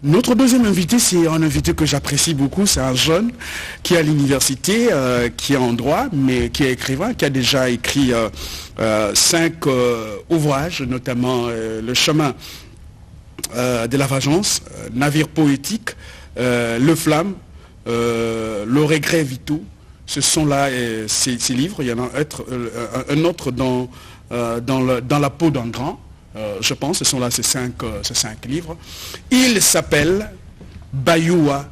Notre deuxième invité, c'est un invité que j'apprécie beaucoup. C'est un jeune qui est à l'université, qui est en droit, mais qui est écrivain, qui a déjà écrit 5 ouvrages, notamment Le chemin de la vengeance, Navire poétique, Le flamme, Le regret vitaux. Ce sont là ces livres. Il y en a un autre dans la peau d'un grand. Je pense, ce sont là ces cinq livres. Il s'appelle Bayua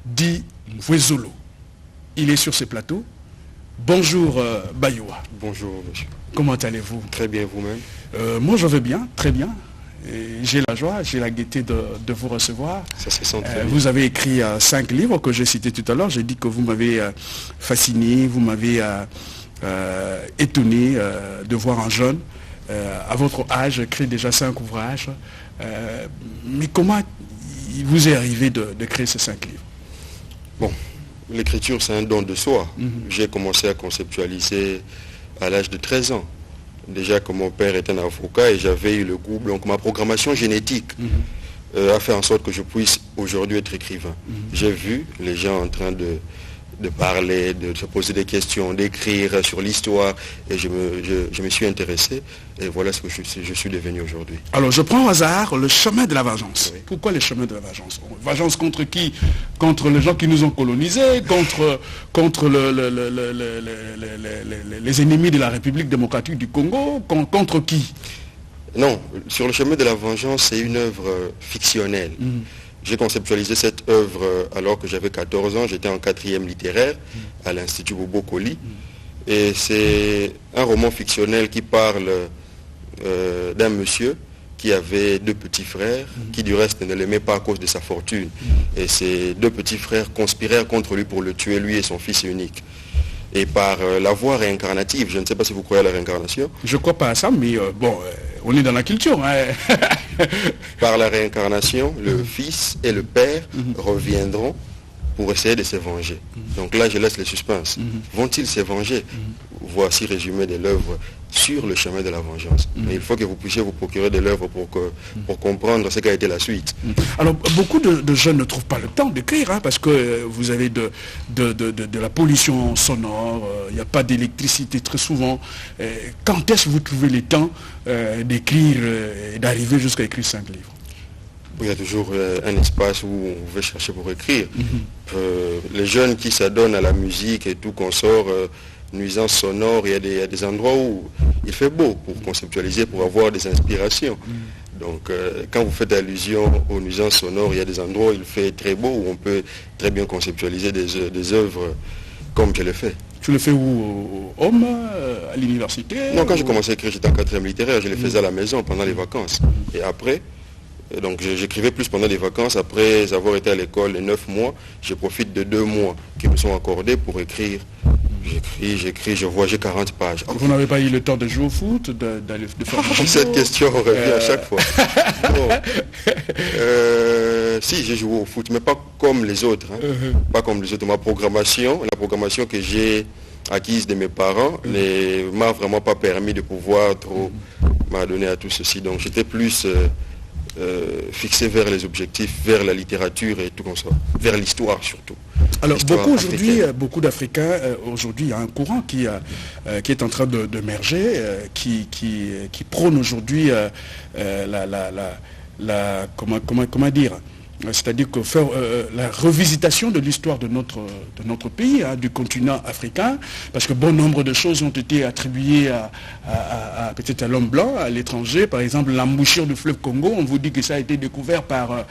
Di Mvwezolo. Il est sur ce plateau. Bonjour Bayua. Bonjour monsieur. Comment allez-vous? Très bien, vous-même? Moi je vais bien, très bien. J'ai la joie, j'ai la gaieté de vous recevoir. Ça se sent très bien. Vous avez écrit 5 livres que j'ai cités tout à l'heure. J'ai dit que vous m'avez fasciné, vous m'avez étonné de voir un jeune à votre âge écrire déjà 5 ouvrages. Mais comment il vous est arrivé de créer ces 5 livres? Bon, l'écriture c'est un don de soi. J'ai commencé à conceptualiser à l'âge de 13 ans. Déjà que mon père était un avocat et j'avais eu le goût, donc ma programmation génétique a fait en sorte que je puisse aujourd'hui être écrivain. J'ai vu les gens en train de parler, de se poser des questions, d'écrire sur l'histoire et je me suis intéressé et voilà ce que je suis devenu aujourd'hui. Alors je prends au hasard le chemin de la vengeance. Oui. Pourquoi le chemin de la vengeance? Vengeance contre qui? Contre les gens qui nous ont colonisés, contre les ennemis de la République démocratique du Congo, contre qui? Non, sur le chemin de la vengeance, c'est une œuvre fictionnelle. J'ai conceptualisé cette œuvre alors que j'avais 14 ans, j'étais en 4e littéraire à l'Institut Bobo Koli. Et c'est un roman fictionnel qui parle d'un monsieur qui avait 2 petits frères, qui du reste ne l'aimaient pas à cause de sa fortune. Et ces 2 petits frères conspirèrent contre lui pour le tuer, lui et son fils unique. Et par la voie réincarnative, je ne sais pas si vous croyez à la réincarnation. Je ne crois pas à ça, mais on est dans la culture. Hein. Par la réincarnation, le fils et le père reviendront pour essayer de se venger. Donc là, je laisse le suspense. Vont-ils se venger? Voici résumé de l'œuvre sur le chemin de la vengeance. Mais il faut que vous puissiez vous procurer de l'œuvre pour comprendre ce qu'a été la suite. Alors, beaucoup de jeunes ne trouvent pas le temps d'écrire, hein, parce que vous avez de la pollution sonore, il n'y a pas d'électricité très souvent. Quand est-ce que vous trouvez le temps d'écrire et d'arriver jusqu'à écrire 5 livres? Il y a toujours un espace où on veut chercher pour écrire. Les jeunes qui s'adonnent à la musique et tout, qu'on sort, nuisances sonores, il y a des endroits où il fait beau pour conceptualiser, pour avoir des inspirations. Donc quand vous faites allusion aux nuisances sonores, il y a des endroits où il fait très beau, où on peut très bien conceptualiser des œuvres comme je l'ai fait. Tu le fais où? Au Homme, à l'université? Non, quand j'ai commencé à écrire, j'étais en 4e littéraire, je le faisais à la maison pendant les vacances. Et après, donc j'écrivais plus pendant les vacances. Après avoir été à l'école les 9 mois, je profite de 2 mois qui me sont accordés pour écrire. J'écris, je vois, j'ai 40 pages. Vous n'avez pas eu le temps de jouer au foot, de faire Cette question revient à chaque fois. Si, j'ai joué au foot, mais pas comme les autres. Hein. Pas comme les autres. La programmation que j'ai acquise de mes parents ne m'a vraiment pas permis de pouvoir trop m'adonner à tout ceci. Donc j'étais plus fixé vers les objectifs, vers la littérature et tout comme ça, vers l'histoire surtout. Alors beaucoup d'Africains, aujourd'hui il y a un courant qui est en train d'émerger, qui prône aujourd'hui comment dire, c'est-à-dire que faire la revisitation de l'histoire de notre pays, hein, du continent africain, parce que bon nombre de choses ont été attribuées peut-être à l'homme blanc, à l'étranger. Par exemple, l'embouchure du fleuve Congo, on vous dit que ça a été découvert par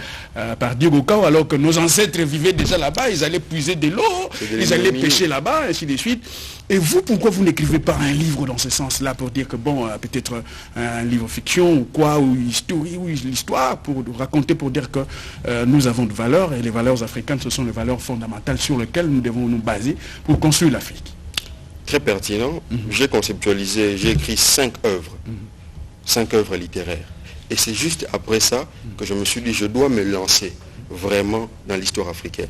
Diego Cao, alors que nos ancêtres vivaient déjà là-bas, ils allaient puiser de l'eau, ils allaient pêcher là-bas, ainsi de suite. Et vous, pourquoi vous n'écrivez pas un livre dans ce sens-là, pour dire que bon, peut-être un livre fiction ou quoi, ou l'histoire, pour raconter, pour dire que nous avons de valeurs, et les valeurs africaines, ce sont les valeurs fondamentales sur lesquelles nous devons nous baser pour construire l'Afrique. Très pertinent. J'ai conceptualisé, j'ai écrit 5 œuvres, 5 œuvres littéraires. Et c'est juste après ça que je me suis dit, je dois me lancer vraiment dans l'histoire africaine.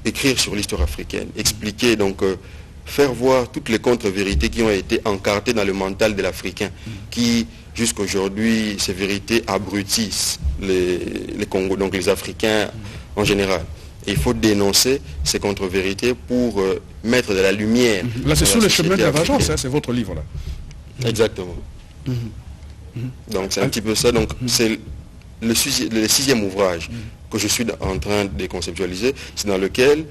Écrire sur l'histoire africaine, expliquer donc faire voir toutes les contre-vérités qui ont été encartées dans le mental de l'Africain, qui jusqu'aujourd'hui, ces vérités abrutissent les Congos, donc les Africains en général. Et il faut dénoncer ces contre-vérités pour mettre de la lumière. Là, c'est sur le chemin de la vengeance, hein, c'est votre livre là. Exactement. Donc c'est un petit peu ça. Donc c'est le 6e ouvrage que je suis en train de conceptualiser. C'est dans lequel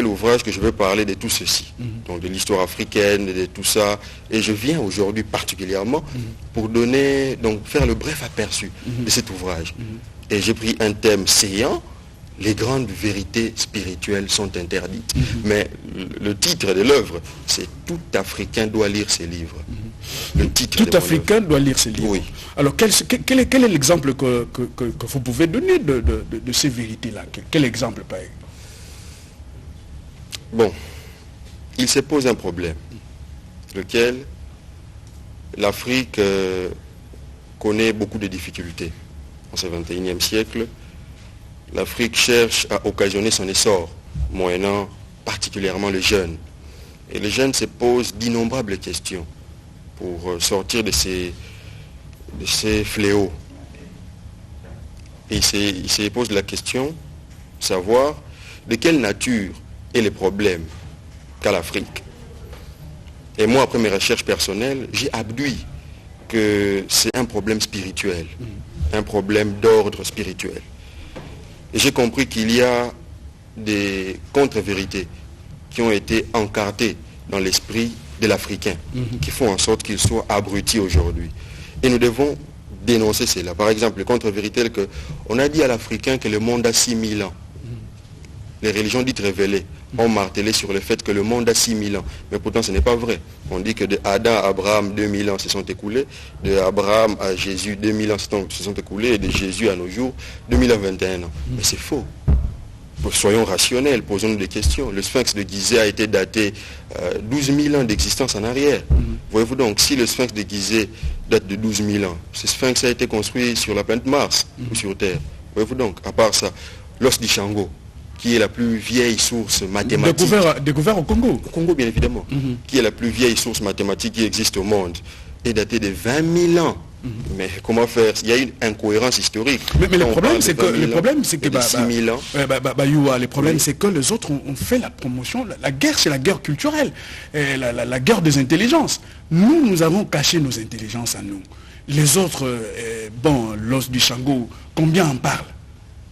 ouvrage que je veux parler de tout ceci. Donc de l'histoire africaine, de tout ça. Et je viens aujourd'hui particulièrement pour faire le bref aperçu de cet ouvrage. Et j'ai pris un thème saillant. Les grandes vérités spirituelles sont interdites. Mais le titre de l'œuvre, c'est « Tout Africain doit lire ses livres ». Le titre Tout Africain doit lire ses livres. Oui. Alors, quel est l'exemple que vous pouvez donner de ces vérités-là? Quel exemple, par exemple? Bon, il se pose un problème, lequel l'Afrique connaît beaucoup de difficultés en ce 21e siècle. L'Afrique cherche à occasionner son essor, moyennant particulièrement les jeunes. Et les jeunes se posent d'innombrables questions pour sortir de ces fléaux. Et ils se posent la question, savoir de quelle nature est les problèmes qu'a l'Afrique. Et moi, après mes recherches personnelles, j'ai abduit que c'est un problème spirituel, un problème d'ordre spirituel. Et j'ai compris qu'il y a des contre-vérités qui ont été encartées dans l'esprit de l'Africain, qui font en sorte qu'il soit abruti aujourd'hui. Et nous devons dénoncer cela. Par exemple, les contre-vérités telles que on a dit à l'Africain que le monde a 6000 ans. Les religions dites révélées ont martelé sur le fait que le monde a 6000 ans. Mais pourtant, ce n'est pas vrai. On dit que de Adam à Abraham, 2000 ans se sont écoulés. De Abraham à Jésus, 2000 ans se sont écoulés. Et de Jésus à nos jours, 2021 ans. Mais c'est faux. Soyons rationnels, posons-nous des questions. Le sphinx de Gizeh a été daté 12 000 ans d'existence en arrière. Voyez-vous donc, si le sphinx de Gizeh date de 12 000 ans, ce sphinx a été construit sur la planète Mars ou sur Terre. Voyez-vous donc, à part ça, l'os du Shango, qui est la plus vieille source mathématique. Découvert au Congo. Au Congo, bien évidemment. Qui est la plus vieille source mathématique qui existe au monde. Est datée de 20 000 ans. Mais comment faire? Il y a une incohérence historique. Mais le problème, c'est que le problème, c'est que les autres ont fait la promotion. La guerre, c'est la guerre culturelle, la guerre des intelligences. Nous avons caché nos intelligences à nous. Les autres, l'os du Shango, combien en parlent?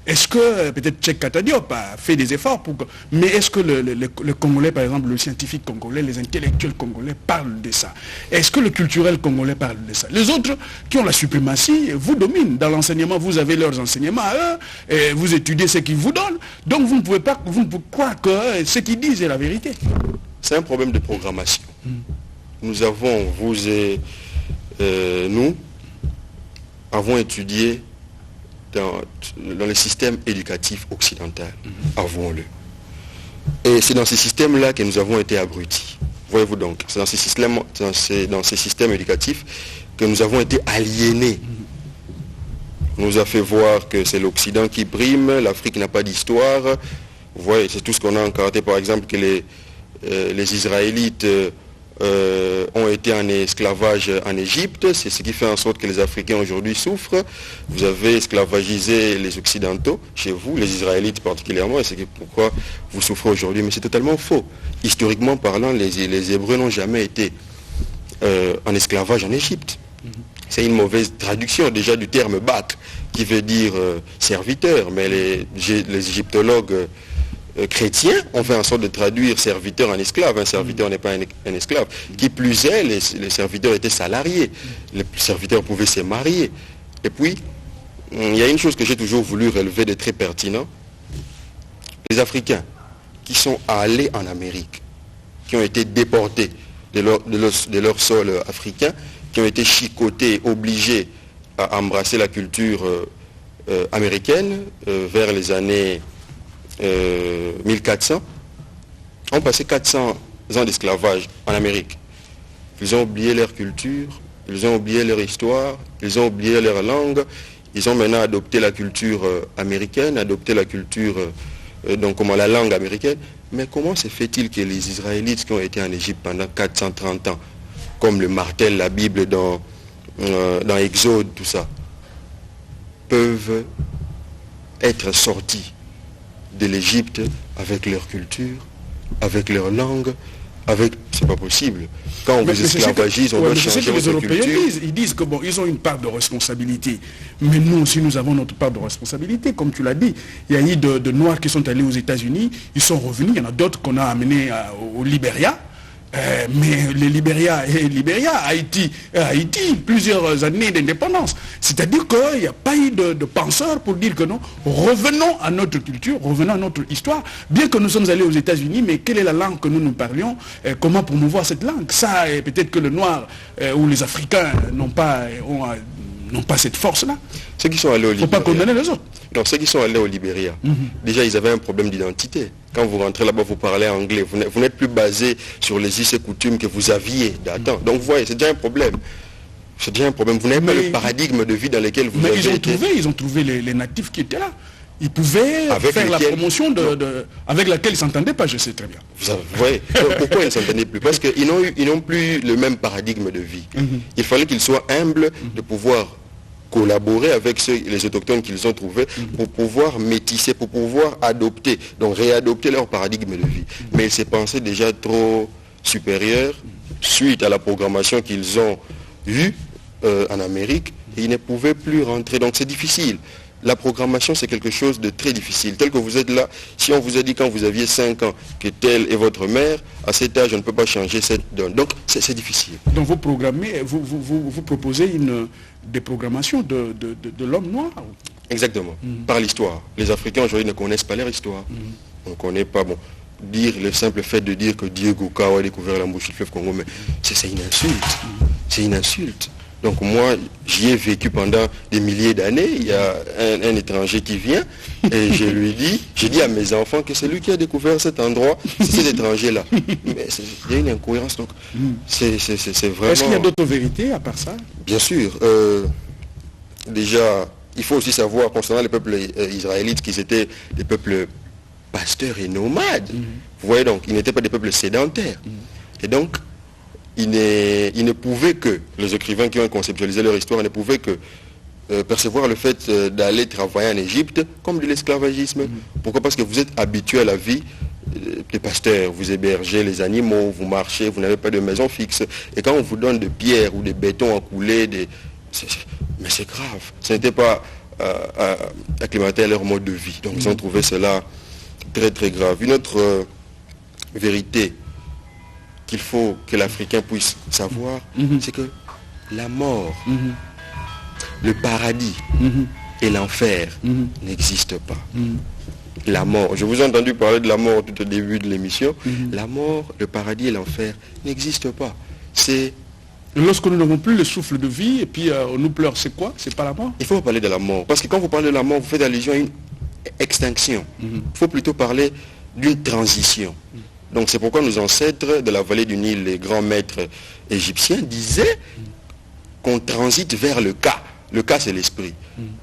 Est-ce que, peut-être Cheikh Anta Diop a fait des efforts pour que... Mais est-ce que le Congolais, par exemple, le scientifique congolais, les intellectuels congolais parlent de ça? Est-ce que le culturel congolais parle de ça? Les autres qui ont la suprématie vous dominent. Dans l'enseignement, vous avez leurs enseignements à eux, et vous étudiez ce qu'ils vous donnent. Donc vous ne pouvez pas croire que ce qu'ils disent est la vérité. C'est un problème de programmation. Nous avons étudié dans le système éducatif occidental, avouons-le. Et c'est dans ces systèmes-là que nous avons été abrutis. Voyez-vous donc, c'est dans ces systèmes éducatifs que nous avons été aliénés. On nous a fait voir que c'est l'Occident qui prime, l'Afrique n'a pas d'histoire. Vous voyez, c'est tout ce qu'on a encarté, par exemple, que les Israélites ont été en esclavage en Égypte. C'est ce qui fait en sorte que les Africains aujourd'hui souffrent. Vous avez esclavagisé les Occidentaux chez vous, les Israélites particulièrement, et c'est pourquoi vous souffrez aujourd'hui. Mais c'est totalement faux. Historiquement parlant, les Hébreux n'ont jamais été en esclavage en Égypte. C'est une mauvaise traduction déjà du terme Bak, qui veut dire serviteur, mais les égyptologues chrétiens ont fait en sorte de traduire serviteur en esclave. Un serviteur n'est pas un esclave. Qui plus est, les serviteurs étaient salariés. Les serviteurs pouvaient se marier. Et puis, il y a une chose que j'ai toujours voulu relever de très pertinent. Les Africains qui sont allés en Amérique, qui ont été déportés de leur sol africain, qui ont été chicotés, obligés à embrasser la culture américaine vers les années 1400, ont passé 400 ans d'esclavage en Amérique. Ils ont oublié leur culture, ils ont oublié leur histoire, ils ont oublié leur langue, ils ont maintenant adopté la culture américaine, adopté la culture donc comment la langue américaine. Mais comment se fait-il que les Israélites qui ont été en Égypte pendant 430 ans, comme le martèle la Bible dans Exode, tout ça, peuvent être sortis de l'Égypte avec leur culture, avec leur langue, avec... C'est pas possible. Quand on vous esclavagise, on doit changer votre culture. Les Européens ils disent que bon, ils ont une part de responsabilité. Mais nous aussi, nous avons notre part de responsabilité. Comme tu l'as dit, il y a eu de Noirs qui sont allés aux États-Unis, ils sont revenus. Il y en a d'autres qu'on a amenés au Libéria. Mais le Libéria, Haïti, plusieurs années d'indépendance. C'est-à-dire qu'il n'y a pas eu de penseurs pour dire que non, revenons à notre culture, revenons à notre histoire. Bien que nous sommes allés aux États-Unis, mais quelle est la langue que nous parlions, comment promouvoir cette langue? Ça, peut-être que le Noir ou les Africains n'ont pas cette force-là. Ceux qui sont allés au Libéria. Il ne faut pas condamner les autres. Non, ceux qui sont allés au Libéria, déjà ils avaient un problème d'identité. Quand vous rentrez là-bas, vous parlez anglais. Vous n'êtes plus basé sur les us et coutumes que vous aviez d'antan. Donc vous voyez, c'est déjà un problème. C'est déjà un problème. Vous n'avez pas le paradigme de vie dans lequel vous avez été. Ils ont trouvé les natifs qui étaient là. Ils pouvaient faire la promotion avec laquelle ils ne s'entendaient pas, je sais très bien. Vous voyez, pourquoi ils ne s'entendaient plus? Parce qu'ils n'ont plus le même paradigme de vie. Il fallait qu'ils soient humbles de pouvoir collaborer avec les autochtones qu'ils ont trouvés pour pouvoir métisser, pour pouvoir adopter, donc réadopter leur paradigme de vie. Mais ils se pensaient déjà trop supérieurs suite à la programmation qu'ils ont eue en Amérique et ils ne pouvaient plus rentrer. Donc c'est difficile. La programmation, c'est quelque chose de très difficile. Tel que vous êtes là, si on vous a dit quand vous aviez 5 ans que telle est votre mère, à cet âge, on ne peut pas changer cette donne. Donc, c'est difficile. Donc, vous programmez, vous proposez des programmations de l'homme noir? Exactement, par l'histoire. Les Africains, aujourd'hui, ne connaissent pas leur histoire. On ne connaît pas, bon, dire le simple fait de dire que Diego Cao a découvert l'embouchure du fleuve Congo, mais c'est une insulte. C'est une insulte. Donc moi, j'y ai vécu pendant des milliers d'années. Il y a un étranger qui vient et j'ai dit à mes enfants que c'est lui qui a découvert cet endroit, c'est cet étranger-là. Mais il y a une incohérence. Donc c'est vraiment... Est-ce qu'il y a d'autres vérités à part ça? Bien sûr. Déjà, il faut aussi savoir concernant les peuples israélites qu'ils étaient des peuples pasteurs et nomades. Vous voyez donc, ils n'étaient pas des peuples sédentaires. Et donc, ils ne pouvaient que, les écrivains qui ont conceptualisé leur histoire, ne pouvaient que percevoir le fait d'aller travailler en Égypte comme de l'esclavagisme. Pourquoi? Parce que vous êtes habitué à la vie des pasteurs, vous hébergez les animaux, vous marchez, vous n'avez pas de maison fixe. Et quand on vous donne des pierres ou des bétons à couler, mais c'est grave. Ce n'était pas acclimaté à leur mode de vie. Donc ils ont trouvé cela très très grave. Une autre vérité qu'il faut que l'Africain puisse savoir, c'est que la mort, le paradis et l'enfer n'existent pas. La mort, je vous ai entendu parler de la mort tout au début de l'émission, la mort, le paradis et l'enfer n'existent pas. C'est... Lorsque nous n'avons plus le souffle de vie et puis on nous pleure, c'est quoi? C'est pas la mort? Il faut parler de la mort, parce que quand vous parlez de la mort, vous faites allusion à une extinction. Il faut plutôt parler d'une transition. Donc c'est pourquoi nos ancêtres de la vallée du Nil, les grands maîtres égyptiens, disaient qu'on transite vers le Ka. Le Ka, c'est l'esprit.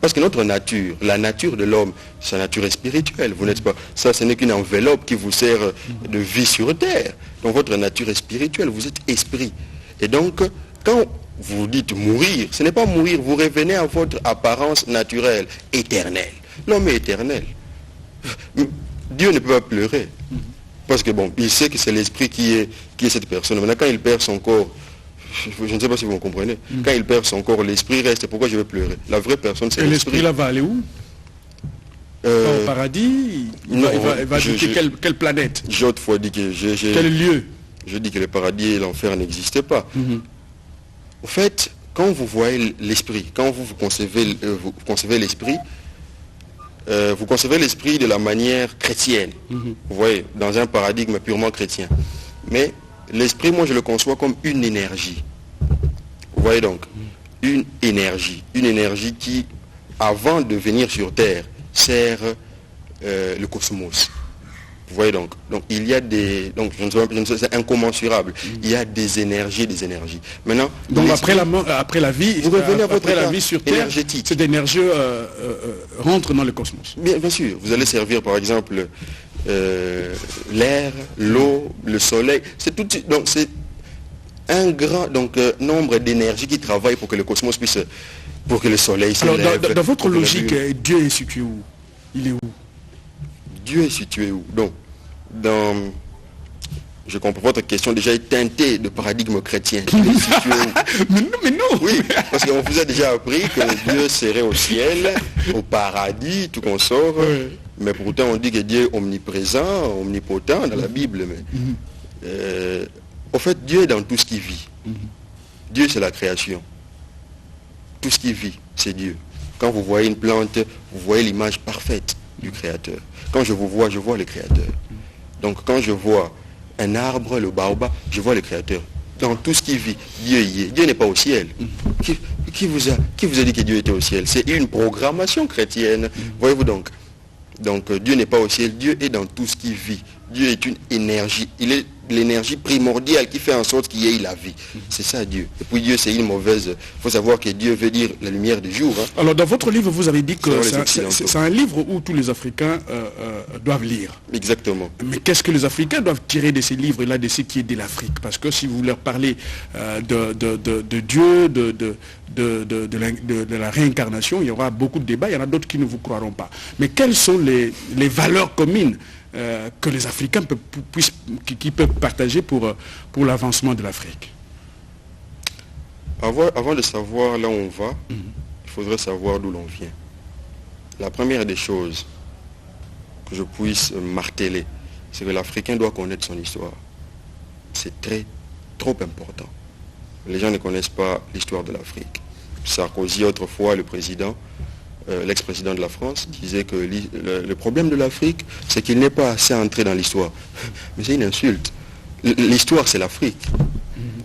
Parce que notre nature, la nature de l'homme, sa nature est spirituelle. Vous n'êtes pas... Ça, ce n'est qu'une enveloppe qui vous sert de vie sur terre. Donc votre nature est spirituelle, vous êtes esprit. Et donc, quand vous dites mourir, ce n'est pas mourir, vous revenez à votre apparence naturelle, éternelle. L'homme est éternel. Dieu ne peut pas pleurer. Parce que bon, il sait que c'est l'esprit qui est cette personne. Maintenant, quand il perd son corps, je ne sais pas si vous me comprenez, quand il perd son corps, l'esprit reste. Pourquoi je vais pleurer? La vraie personne, c'est l'esprit. Et l'esprit, là, va aller où? Au paradis? Il va habiter quelle planète? J'ai autrefois dit que... Quel lieu? Je dis que le paradis et l'enfer n'existaient pas. En fait, quand vous voyez l'esprit, quand vous concevez l'esprit, vous concevez l'esprit de la manière chrétienne. Vous voyez, dans un paradigme purement chrétien. Mais l'esprit, moi, je le conçois comme une énergie. Vous voyez donc, une énergie qui, avant de venir sur Terre, sert le cosmos. Vous voyez donc il y a des... Donc je ne sais, c'est incommensurable. Il y a des énergies, des énergies. Maintenant... Donc après la vie, vous revenez à votre après la vie sur Terre, cette énergie rentre dans le cosmos. Bien sûr. Vous allez servir par exemple l'air, l'eau, le soleil. C'est tout... Donc c'est un grand nombre d'énergies qui travaillent pour que le cosmos puisse... Pour que le soleil s'élève. Alors dans votre logique, Dieu est situé où? Il est où? Dieu est situé où? Donc, je comprends votre question déjà est teintée de paradigme chrétien. Dieu est situé où? mais non. Oui, parce qu'on vous a déjà appris que Dieu serait au ciel, au paradis, tout consort. Oui. Mais pourtant, on dit que Dieu est omniprésent, omnipotent dans la Bible. Mais, au fait, Dieu est dans tout ce qui vit. Dieu, c'est la création. Tout ce qui vit, c'est Dieu. Quand vous voyez une plante, vous voyez l'image parfaite du Créateur. Quand je vous vois, je vois le Créateur. Donc quand je vois un arbre, le baobab, je vois le Créateur. Dans tout ce qui vit, Dieu y est. Dieu n'est pas au ciel. Qui vous a dit que Dieu était au ciel? C'est une programmation chrétienne. Voyez-vous donc. Donc Dieu n'est pas au ciel, Dieu est dans tout ce qui vit. Dieu est une énergie. Il est l'énergie primordiale qui fait en sorte qu'il y ait la vie. C'est ça Dieu. Et puis Dieu, c'est une mauvaise... Il faut savoir que Dieu veut dire la lumière du jour. Hein. Alors dans votre livre, vous avez dit que c'est un livre où tous les Africains doivent lire. Exactement. Mais qu'est-ce que les Africains doivent tirer de ces livres-là, de ce qui est de l'Afrique? Parce que si vous leur parlez de Dieu, de la réincarnation, il y aura beaucoup de débats, il y en a d'autres qui ne vous croiront pas. Mais quelles sont les valeurs communes que les Africains qui peuvent partager pour l'avancement de l'Afrique? Avant de savoir là où on va, il faudrait savoir d'où l'on vient. La première des choses que je puisse marteler, c'est que l'Africain doit connaître son histoire. C'est trop important. Les gens ne connaissent pas l'histoire de l'Afrique. Sarkozy, autrefois, le président, l'ex-président de la France, disait que le problème de l'Afrique, c'est qu'il n'est pas assez entré dans l'histoire. Mais c'est une insulte. L'histoire, c'est l'Afrique.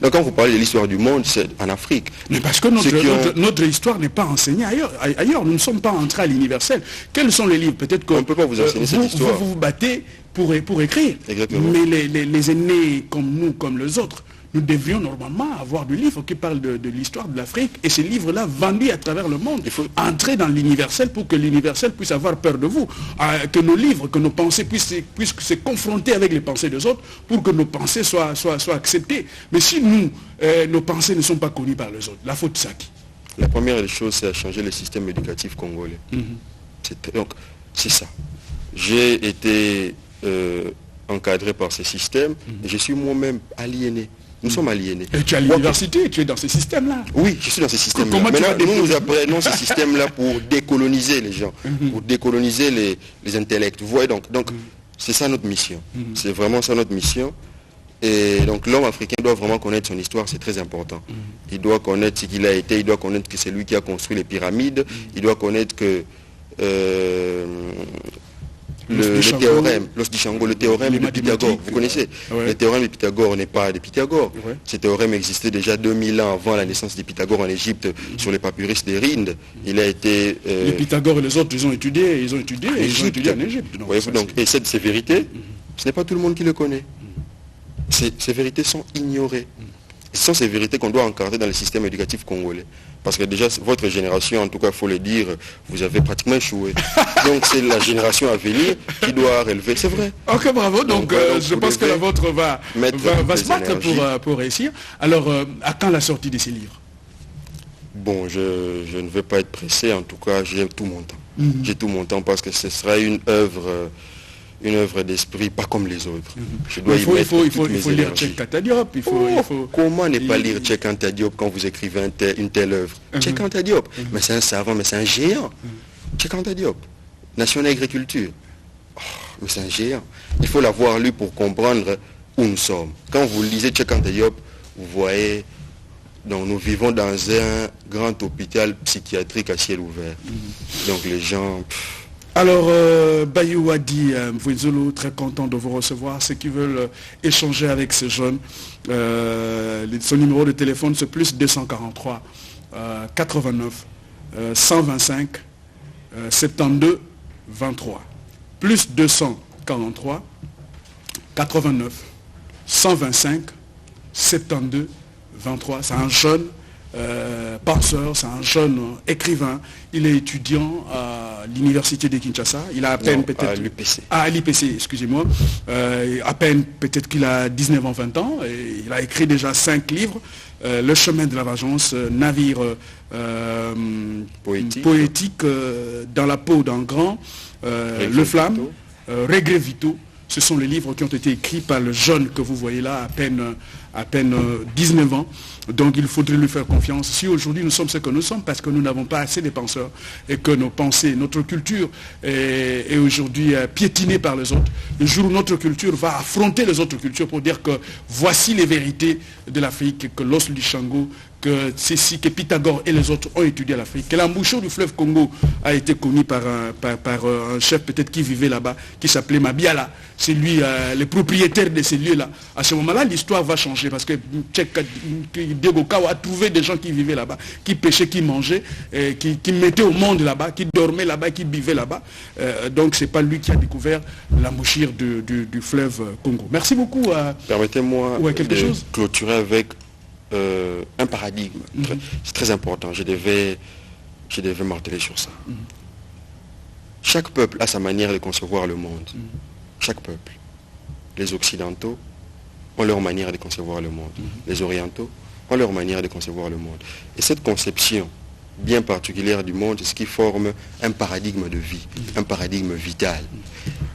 Donc quand vous parlez de l'histoire du monde, c'est en Afrique. Mais parce que notre histoire n'est pas enseignée ailleurs. Nous ne sommes pas entrés à l'universel. Quels sont les livres? Peut-être qu'on ne peut pas vous enseigner cette histoire. Vous vous battez pour écrire. Exactement. Mais les aînés comme nous, comme les autres, nous devrions normalement avoir des livres qui parlent de l'histoire de l'Afrique et ces livres-là vendus à travers le monde. Il faut entrer dans l'universel pour que l'universel puisse avoir peur de vous. Que nos livres, que nos pensées puissent se confronter avec les pensées des autres pour que nos pensées soient acceptées. Mais si nous, nos pensées ne sont pas connues par les autres, la faute c'est à qui? La première des choses, c'est à changer le système éducatif congolais. Donc, c'est ça. J'ai été encadré par ce système et je suis moi-même aliéné. Nous sommes aliénés. Et tu es à l'université, tu es dans ce système-là. Oui, je suis dans ce système-là. Maintenant, nous apprenons ce système-là pour décoloniser les gens, pour décoloniser les intellects. Vous voyez donc c'est ça notre mission. C'est vraiment ça notre mission. Et donc l'homme africain doit vraiment connaître son histoire, c'est très important. Il doit connaître ce qu'il a été, il doit connaître que c'est lui qui a construit les pyramides, il doit connaître que... le théorème, l'os du Shango, le théorème de Pythagore, vous connaissez? Le théorème de Pythagore n'est pas de Pythagore. Ce théorème existait déjà 2000 ans avant la naissance de Pythagore en Égypte, sur les papyrus des Rindes. Il a été... Les Pythagore et les autres, ils ont étudié en Égypte. Donc, et ces vérités, ce n'est pas tout le monde qui le connaît. Ces vérités sont ignorées. Ce sont ces vérités qu'on doit encadrer dans le système éducatif congolais. Parce que déjà, votre génération, en tout cas, il faut le dire, vous avez pratiquement échoué. Donc c'est la génération à venir qui doit relever. C'est vrai. Ok, bravo. Donc je pense que la vôtre va se battre pour réussir. Alors, à quand la sortie de ces livres? Bon, je ne vais pas être pressé. En tout cas, j'ai tout mon temps. J'ai tout mon temps parce que ce sera une œuvre d'esprit, pas comme les autres. Il faut lire Cheikh Anta Diop. Comment ne pas lire Cheikh Anta Diop quand vous écrivez une telle œuvre? Cheikh Anta Diop, mais c'est un savant, mais c'est un géant. Cheikh Anta Diop, Nation d'agriculture, mais c'est un géant. Il faut l'avoir lu pour comprendre où nous sommes. Quand vous lisez Cheikh Anta Diop, vous voyez, donc nous vivons dans un grand hôpital psychiatrique à ciel ouvert. Donc les gens... Alors, Bayou Adi Mvwezolo, très content de vous recevoir. Ceux qui veulent échanger avec ces jeunes, son numéro de téléphone, c'est plus 243 89 125 72 23. Plus 243 89 125 72 23. C'est un jeune penseur, c'est un jeune écrivain. Il est étudiant à l'université de Kinshasa. Il a à peine peut-être... à l'UPC. À l'IPC, excusez-moi. À peine peut-être qu'il a 19 ans, 20 ans. Et il a écrit déjà 5 livres. Le chemin de la vengeance, navire poétique dans la peau d'un grand, Le Flamme, Regrets vitaux. Ce sont les livres qui ont été écrits par le jeune que vous voyez là, à peine 19 ans. Donc il faudrait lui faire confiance. Si aujourd'hui nous sommes ce que nous sommes, parce que nous n'avons pas assez de penseurs et que nos pensées, notre culture est aujourd'hui piétinée par les autres, le jour où notre culture va affronter les autres cultures pour dire que voici les vérités de l'Afrique, que l'os du Shango, que Cécile, que Pythagore et les autres ont étudié l'Afrique, que l'embouchure du fleuve Congo a été connue par un chef peut-être qui vivait là-bas, qui s'appelait Mabiala. C'est lui, le propriétaire de ces lieux-là. À ce moment-là, l'histoire va changer parce que Diego Kao a trouvé des gens qui vivaient là-bas, qui pêchaient, qui mangeaient, qui mettaient au monde là-bas, qui dormaient là-bas, qui vivaient là-bas. Donc c'est pas lui qui a découvert l'embouchure du fleuve Congo. Merci beaucoup. Permettez-moi de clôturer avec un paradigme. C'est très important. Je devais marteler sur ça. Chaque peuple a sa manière de concevoir le monde. Chaque peuple. Les Occidentaux ont leur manière de concevoir le monde. Les Orientaux ont leur manière de concevoir le monde. Et cette conception bien particulière du monde, c'est ce qui forme un paradigme de vie, un paradigme vital.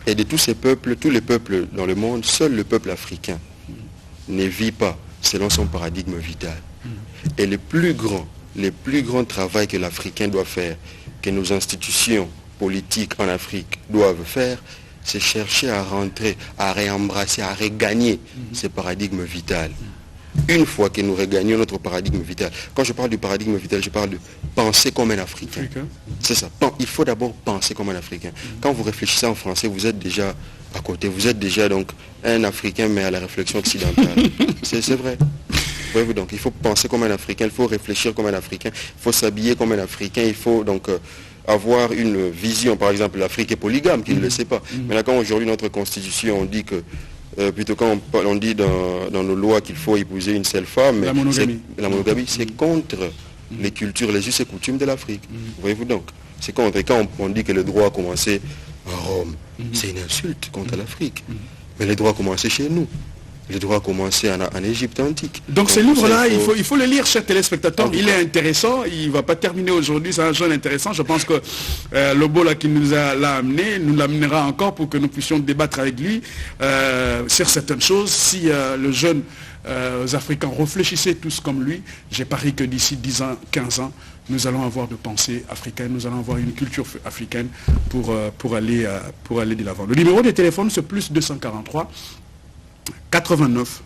Et de tous ces peuples, tous les peuples dans le monde, seul le peuple africain ne vit pas selon son paradigme vital. Et le plus grand travail que l'Africain doit faire, que nos institutions politiques en Afrique doivent faire, c'est chercher à rentrer, à réembrasser, à regagner ce paradigme vital. Une fois que nous regagnons notre paradigme vital, quand je parle du paradigme vital, je parle de penser comme un Africain. C'est ça. Il faut d'abord penser comme un Africain. Quand vous réfléchissez en français, vous êtes déjà à côté. Vous êtes déjà donc un Africain, mais à la réflexion occidentale. C'est vrai. Voyez-vous, donc il faut penser comme un Africain, il faut réfléchir comme un Africain, il faut s'habiller comme un Africain, il faut donc avoir une vision. Par exemple, l'Afrique est polygame, qui ne le sait pas. Mais là, quand aujourd'hui notre constitution, on dit que plutôt quand on dit dans nos lois qu'il faut épouser une seule femme, la monogamie, c'est contre les cultures, les us et coutumes de l'Afrique. Voyez-vous donc, c'est contre. Et quand on dit que le droit a commencé à Rome, c'est une insulte contre l'Afrique. Mais le droit a commencé chez nous. Le droit a commencé en Égypte antique. Donc ce livre-là, il faut le lire, chers téléspectateurs. Il est intéressant, il ne va pas terminer aujourd'hui, c'est un jeune intéressant. Je pense que le beau là qui nous l'a amené, nous l'amènera encore pour que nous puissions débattre avec lui sur certaines choses. Si le jeune Africains réfléchissaient tous comme lui, j'ai parié que d'ici 10 ans, 15 ans, nous allons avoir de pensées africaines, nous allons avoir une culture africaine pour aller de l'avant. Le numéro de téléphone, c'est plus 243 89